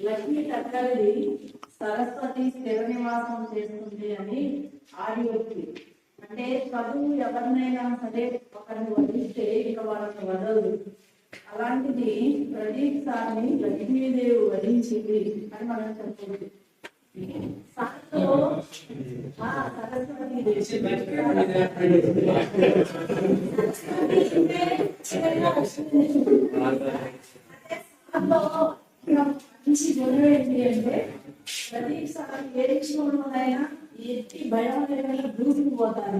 లక్ష్మి టక్కరిది సరస్వతి స్థిర నివాసం చేస్తుంది అని ఆడియోకి. అంటే చదువు ఎవరినైనా సరే ఒకరిని వదిలిస్తే ఇక వాళ్ళని వదలదు. అలాంటిది ప్రదీప్ సార్ని లక్ష్మీదేవి వధించింది అని మనం చెప్పవచ్చు. మంచి గొడవ ఏంటి అంటే ప్రదీప్ సార్ ఏ విషయంలోనైనా ఎట్టి భయం లేకుండా దూసుకుపోతారు.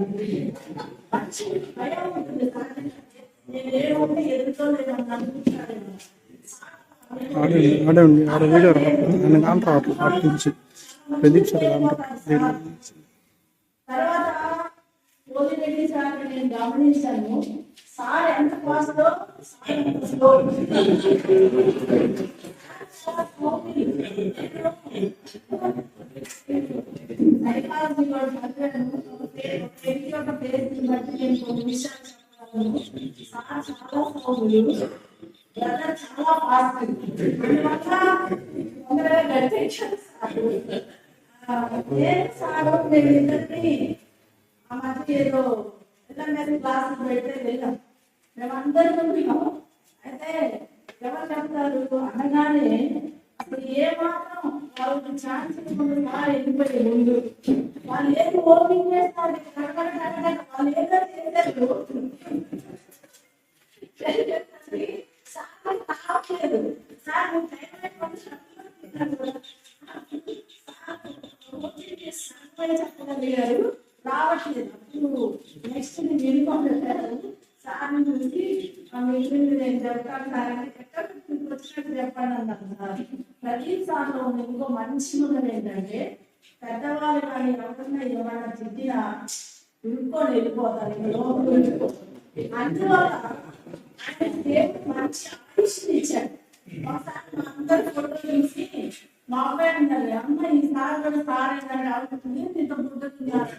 మంచి భయం ఉంటుంది. నేను ఏమంటే ఎదుగుతో లేదని అనుకుంటాను. తర్వాత పోలిరెడ్డి సార్ నేను గమనించాను. సార్ ఎంత ఫాస్ట్ చాలా ఫాస్ట్ సార్ మేమిద్దరిని ఆ మధ్య ఏదో క్లాస్ పెడితే వెళ్ళాం. మేమందరం ఉన్నాం. అయితే ఎవరు చెప్తారు అనగానే అసలు ఏ మాత్రం వాళ్ళకి ఛాన్స్ వెళ్ళిపోయే ముందు వాళ్ళు ఏది ఓపెన్ చేస్తారు. వాళ్ళు ఏదో చేశారు. సార్ సార్ చెప్పగలిగారు రావట్లేదు. అప్పుడు నెక్స్ట్ వెళ్ళిపోతారు. సార్ చూసి నేను చెప్తాను సార్ అంటే వచ్చినట్టు చెప్పండి అన్నారు. సార్ ప్రదీప్ సార్లో ఇంకో మంచి గుణం ఏంటంటే పెద్దవాళ్ళు కానీ ఎవరైనా ఏమైనా తిట్టినా ఇంకొని వెళ్ళిపోతారు. అందువల్ల ఆయన దేవుడు మంచి ఆయుష్ని ఇచ్చాడు. ఒకసారి మా అందరి ఫోటో చూసి మా అబ్బాయి అన్నారు, అమ్మ ఈ సార్ కూడా సార్ ఏంటంటే అవుతుంది ఇంత పుట్టుతున్నారు.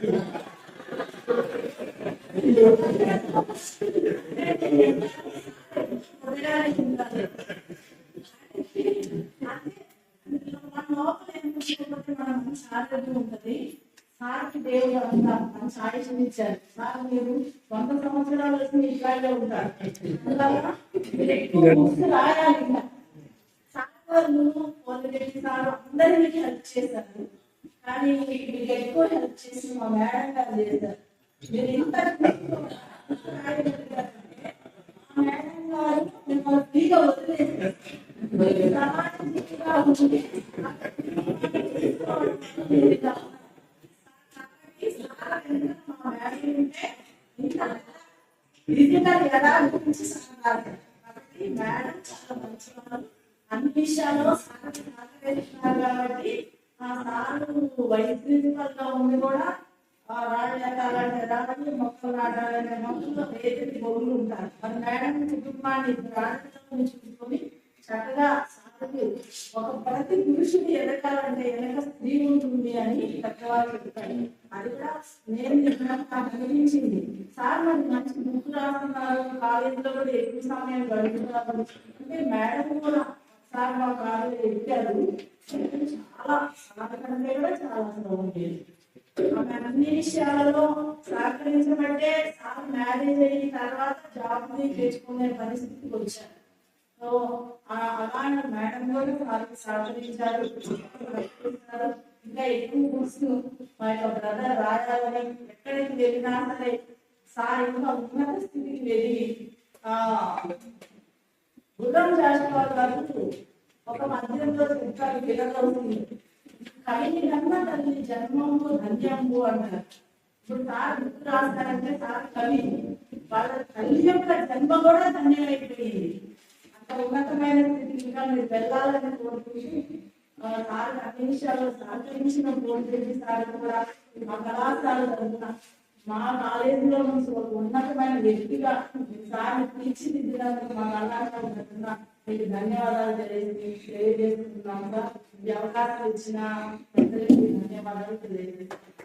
మన లోపల ఏమిటి మన మంచి ఆరోగ్యం ఉంటుంది. సార్కి దేవుడు అంతా మంచి ఆయుష్ని ఇచ్చారు. సార్ మీరు 100 సంవత్సరాలు వచ్చి ఇట్లాగే ఉంటారు. రాయాలి. సార్లు పోలిరెడ్డి సార్ అందరికీ హెల్ప్ చేశారు. కానీ మీకు ఎక్కువ హెల్ప్ చేసి మా మేడం గారు చేశారు. మీరు ఇంత మేడం గారు మిమ్మల్ని ఫ్రీగా వదిలేశారు. కాబట్టి మేడం చాలా మంచి వాళ్ళు. అన్ని విషయాల్లో సహకరిస్తున్నారు. కాబట్టి ఆ సారు వైస్ ప్రిన్సిపల్ గా ఉండి కూడా రాళ్ళని మొక్కలు నాటాలంటే మొక్కలు రేపటి బొగులు ఉంటారు. మరి మేడం కుటుంబాన్ని రాళ్ళతో చూసుకొని చక్కగా సార్కి ఒక ప్రతి పురుషుడు ఎదగాలంటే వెనక స్త్రీ ఉంటుంది అని పెద్దవాళ్ళు చెప్తారు. అది కూడా నేను గమనించింది. సార్ మరి మంచి బుక్ రాస్తున్నారు. కాలేజీలో కూడా ఎక్కువ సమయం గడుపుతున్నారు. అంటే మేడం కూడా సార్ మా కాలేజీ ఎక్కారు. చాలా సాధకంటే కూడా చాలా ఉండేది. ఆమె అన్ని విషయాలలో సహకరించబట్టే సార్ మ్యారేజ్ అయిన తర్వాత జాబ్ తెచ్చుకునే పరిస్థితికి వచ్చారు. సో అలాంటి మేడం కూడా సార్కి సహకరించారు. ఇంకా ఎక్కువ కూర్చు మా యొక్క బ్రదర్ రాయాలని ఎక్కడికి వెళ్ళినా సరే సార్ ఇంకా ఉన్నత స్థితికి వెళ్ళి గుర్రం జాషువా గారు ఒక మధ్యంలో చెప్తారు పిల్లలవుతుంది కలిగి కన్న తల్లి జన్మంబు ధన్యంబు అంటారు. ఇప్పుడు సార్ గుర్తు రాస్తారంటే సార్ కవి వాళ్ళ తల్లి యొక్క జన్మ కూడా ధన్యమైపోయింది. అంత ఉన్నతమైన స్థితికి ఇంకా మీరు వెళ్ళాలని కోరుకుంటూ సార్ అన్ని విషయాల్లో సహకరించిన పోటీ సార్ కూడా మా కళాశాల తరఫున మా కాలేజీలో నుంచి ఒక ఉన్నతమైన వ్యక్తిగా సార్ తీర్చిదిద్దినందుకు మా కళాశాల తరఫున మీకు ధన్యవాదాలు తెలియజేస్తున్నాం. ఈ అవకాశం ఇచ్చిన పెద్దలకి ధన్యవాదాలు తెలియజేస్తున్నాం.